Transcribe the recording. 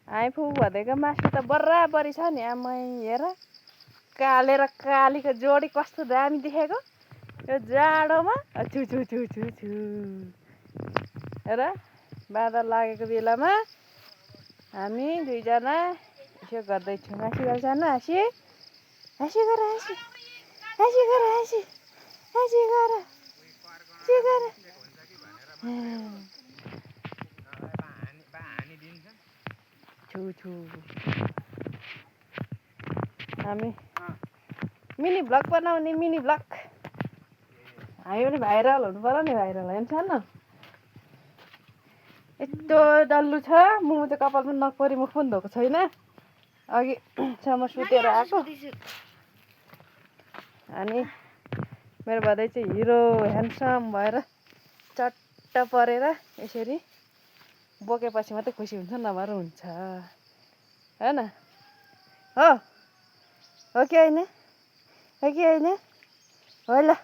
आइफु भनेको मासु त बराबरी छ नि आमै हेर कालेर कालीको जोडी कस्तो दामी देखेको यो जाडोमा छु छु छु छु छु हेर बाँदर लागेको बेलामा हामी दुईजना यसो गर्दैछौँ हाँसी गर जानु हाँसी हाँसी गर हाँसी हाँसी गर हाँसी हाँसी गर हाँसी गर छु छु हामी मिनी भ्लग बनाउने मिनी भ्लग हामी पनि भाइरल हुनु पर्यो नि भाइरल हेर्छ न यस्तो डल्लु छ मुख चाहिँ कपाल पनि नकपरी मुख पनि धोएको छैन अघिसम्म सुतेर आएको अनि मेरो भदै चाहिँ हिरो ह्यान्डसम भएर चट्ट परेर यसरी बोकेपछि मात्रै खुसी हुन्छ नभएर हुन्छ होइन हो कि होइन हो कि होइन हो ल